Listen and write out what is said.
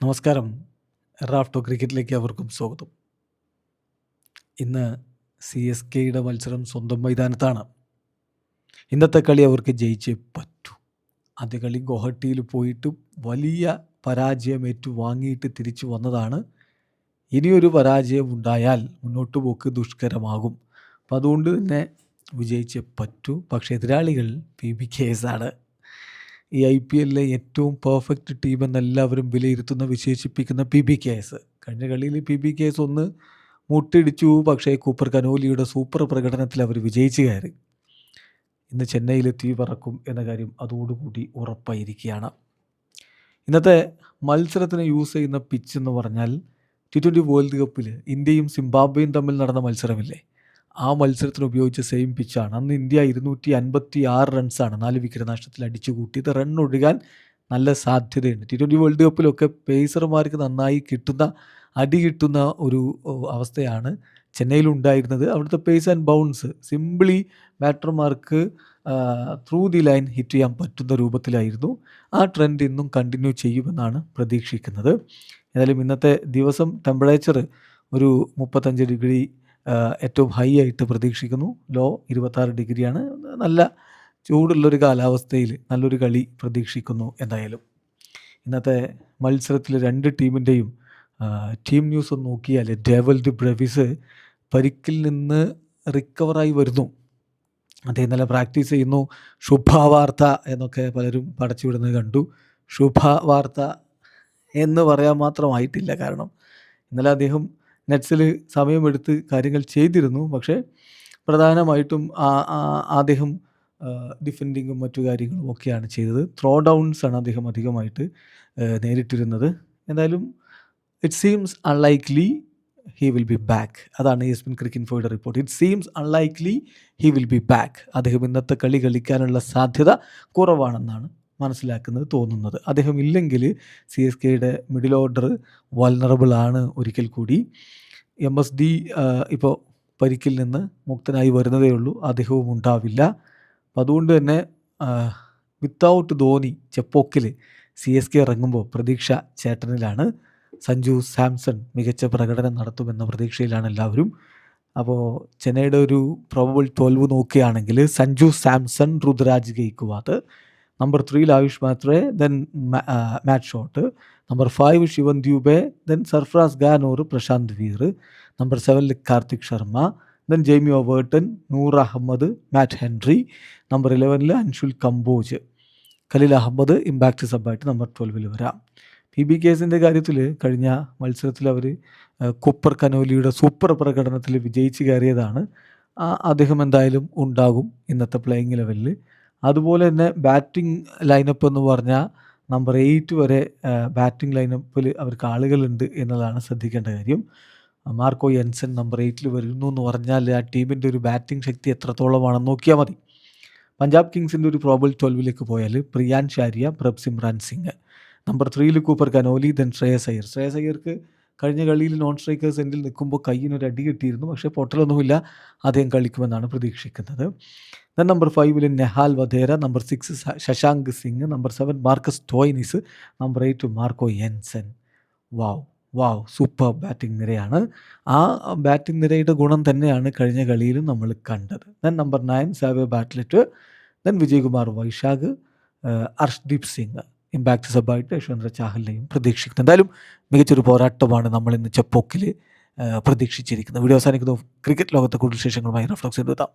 നമസ്കാരം. റാഫ്റ്റോ ക്രിക്കറ്റിലേക്ക് അവർക്കും സ്വാഗതം. ഇന്ന് CSKയുടെ മത്സരം സ്വന്തം മൈതാനത്താണ്. ഇന്നത്തെ കളി അവർക്ക് ജയിച്ചേ പറ്റൂ. ആദ്യ കളി ഗോഹട്ടിയിൽ പോയിട്ട് വലിയ പരാജയം ഏറ്റുവാങ്ങിയിട്ട് തിരിച്ചു വന്നതാണ്. ഇനിയൊരു പരാജയം ഉണ്ടായാൽ മുന്നോട്ട് പോക്ക് ദുഷ്കരമാകും. അപ്പം അതുകൊണ്ട് തന്നെ വിജയിച്ചേ പറ്റൂ. പക്ഷേ എതിരാളികൾ PBKS ആണ്. ഈ IPLലെ ഏറ്റവും പെർഫെക്റ്റ് ടീം എന്നെല്ലാവരും വിലയിരുത്തുന്ന വിശേഷിപ്പിക്കുന്ന PBKS. കഴിഞ്ഞ കളിയിൽ PBKS ഒന്ന് മുട്ടിടിച്ചു. പക്ഷേ കൂപ്പർ കനോലിയുടെ സൂപ്പർ പ്രകടനത്തിൽ അവർ വിജയിച്ചു കയറി. ഇന്ന് ചെന്നൈയിൽ തീ പറക്കും എന്ന കാര്യം അതോടുകൂടി ഉറപ്പായിരിക്കുകയാണ്. ഇന്നത്തെ മത്സരത്തിന് യൂസ് ചെയ്യുന്ന പിച്ച് എന്ന് പറഞ്ഞാൽ T20 വേൾഡ് കപ്പിൽ ഇന്ത്യയും സിംബാബ്വേയും തമ്മിൽ നടന്ന മത്സരമില്ലേ, ആ മത്സരത്തിന് ഉപയോഗിച്ച സെയിം പിച്ചാണ്. അന്ന് ഇന്ത്യ 256 റൺസാണ് 4 വിക്കറ്റ് നഷ്ടത്തിൽ അടിച്ചു കൂട്ടിയത്. റൺ ഒഴുകാൻ നല്ല സാധ്യതയുണ്ട്. T20 വേൾഡ് കപ്പിലൊക്കെ പേസർമാർക്ക് നന്നായി അടി കിട്ടുന്ന ഒരു അവസ്ഥയാണ് ചെന്നൈയിലുണ്ടായിരുന്നത്. അവിടുത്തെ പേസ് ആൻഡ് ബൗൺസ് സിംപിളി ബാറ്റർമാർക്ക് ത്രൂ ദി ലൈൻ ഹിറ്റ് ചെയ്യാൻ പറ്റുന്ന രൂപത്തിലായിരുന്നു. ആ ട്രെൻഡ് ഇന്നും കണ്ടിന്യൂ ചെയ്യുമെന്നാണ് പ്രതീക്ഷിക്കുന്നത്. ഏതായാലും ഇന്നത്തെ ദിവസം ടെമ്പറേച്ചർ ഒരു 35 ഡിഗ്രി ഏറ്റവും ഹൈ ആയിട്ട് പ്രതീക്ഷിക്കുന്നു. ലോ 26 ഡിഗ്രിയാണ്. നല്ല ചൂടുള്ളൊരു കാലാവസ്ഥയിൽ നല്ലൊരു കളി പ്രതീക്ഷിക്കുന്നു. എന്തായാലും ഇന്നത്തെ മത്സരത്തിൽ രണ്ട് ടീമിൻ്റെയും ടീം ന്യൂസ് ഒന്ന് നോക്കിയാൽ ഡേവൽഡ് ബ്രെവിസ് പരിക്കിൽ നിന്ന് റിക്കവറായി വരുന്നു. അദ്ദേഹം ഇന്നലെ പ്രാക്ടീസ് ചെയ്യുന്നു. ശുഭവാർത്ത എന്നൊക്കെ പലരും പടച്ചുവിടുന്നത് കണ്ടു. ശുഭവാർത്ത എന്ന് പറയാൻ മാത്രമായിട്ടില്ല. കാരണം ഇന്നലെ അദ്ദേഹം നെറ്റ്സിൽ സമയമെടുത്ത് കാര്യങ്ങൾ ചെയ്തിരുന്നു. പക്ഷേ പ്രധാനമായിട്ടും അദ്ദേഹം ഡിഫെൻഡിങ്ങും മറ്റു കാര്യങ്ങളും ഒക്കെയാണ് ചെയ്തത്. ത്രോ ഡൗൺസാണ് അദ്ദേഹം അധികമായിട്ട് നേരിട്ടിരുന്നത്. എന്തായാലും it seems unlikely he will be back. അതാണ് ESPN ക്രിക്കറ്റ് ഇൻഫോയുടെ report. It seems unlikely he will be back. അദ്ദേഹം ഇന്നത്തെ കളി കളിക്കാനുള്ള സാധ്യത കുറവാണെന്നാണ് തോന്നുന്നത്. അദ്ദേഹം ഇല്ലെങ്കിൽ CSKയുടെ മിഡിൽ ഓർഡർ വൾനറബിൾ ആണ്. ഒരിക്കൽ കൂടി MSD ഇപ്പോൾ പരിക്കിൽ നിന്ന് മുക്തനായി വരുന്നതേ ഉള്ളൂ. അദ്ദേഹവും ഉണ്ടാവില്ല. അപ്പം അതുകൊണ്ട് തന്നെ വിത്തൗട്ട് ധോനി ചെപ്പോക്കിൽ CSK ഇറങ്ങുമ്പോൾ പ്രതീക്ഷ ചേട്ടനിലാണ്. സഞ്ജു സാംസൺ മികച്ച പ്രകടനം നടത്തുമെന്ന പ്രതീക്ഷയിലാണ് എല്ലാവരും. അപ്പോൾ ചെന്നൈയുടെ ഒരു പ്രോബബിൾ 12 നോക്കുകയാണെങ്കിൽ Sanju Samson, Ruturaj Gaikwad, number 3 Ayush Mhatre, then Matt Short, number 5 Shivam Dube, then Sarfaraz ഖാനോർ, Prashant Veer, number 7 Kartik Sharma, then Jamie Overton, Noor Ahmad, Matt Henry, number 11 Anshul Kamboj, Khaleel Ahmed impact സബായിട്ട് നമ്പർ 12 വരാം. PBKSൻ്റെ കാര്യത്തിൽ കഴിഞ്ഞ മത്സരത്തിൽ അവർ കൂപ്പർ കനോലിയുടെ സൂപ്പർ പ്രകടനത്തിൽ വിജയിച്ച് കയറിയതാണ്. അദ്ദേഹം എന്തായാലും ഉണ്ടാകും ഇന്നത്തെ പ്ലേയിങ് ലെവലിൽ. അതുപോലെ തന്നെ ബാറ്റിംഗ് ലൈനപ്പ് എന്ന് പറഞ്ഞാൽ നമ്പർ 8 വരെ ബാറ്റിംഗ് ലൈനപ്പിൽ അവർക്ക് ആളുകളുണ്ട് എന്നതാണ് ശ്രദ്ധിക്കേണ്ട കാര്യം. മാർക്കോ യെൻസൺ നമ്പർ 8 വരുന്നു എന്ന് പറഞ്ഞാൽ ആ ടീമിൻ്റെ ഒരു ബാറ്റിംഗ് ശക്തി എത്രത്തോളമാണെന്ന് നോക്കിയാൽ മതി. പഞ്ചാബ് കിങ്സിൻ്റെ ഒരു പ്രോബബിൾ 12 പോയാൽ Priyansh Arya, Prabhsimran Singh, number 3 Cooper Connolly, then Shreyas അയ്യർക്ക് കഴിഞ്ഞ കളിയിൽ നോൺ സ്ട്രൈക്കേഴ്സ് എൻഡിൽ നിൽക്കുമ്പോൾ കയ്യിനൊരു അടി കിട്ടിയിരുന്നു. പക്ഷേ പൊട്ടലൊന്നുമില്ല. അദ്ദേഹം കളിക്കുമെന്നാണ് പ്രതീക്ഷിക്കുന്നത്. Then number 5 Nehal Wadhera, number 6 Shashank Singh, number 7 Marcus Stoinis, number 8 Marco Jansen. Wow super batting നിരയാണ്. ആ ബാറ്റിംഗ് നിരയുടെ ഗുണം തന്നെയാണ് കഴിഞ്ഞ കളിയിലും നമ്മൾ കണ്ടത്. ദെൻ നമ്പർ 9 സാവേ Bartlett, then Vijaykumar Vyshak, Arshdeep Singh, impact സബായിട്ട് യശ്വന്ദ്ര ചാഹലിനെയും പ്രതീക്ഷിക്കുന്നു. എന്തായാലും മികച്ചൊരു പോരാട്ടമാണ് നമ്മൾ ഇന്ന് ചെപ്പോക്കിൽ പ്രതീക്ഷിച്ചിരിക്കുന്നത്. വീഡിയോ അവസാനിക്കുന്നു. ക്രിക്കറ്റ് ലോകത്തെ കൂടുതൽ വിശേഷങ്ങളുമായി റഫ്ലക്സ് എത്താം.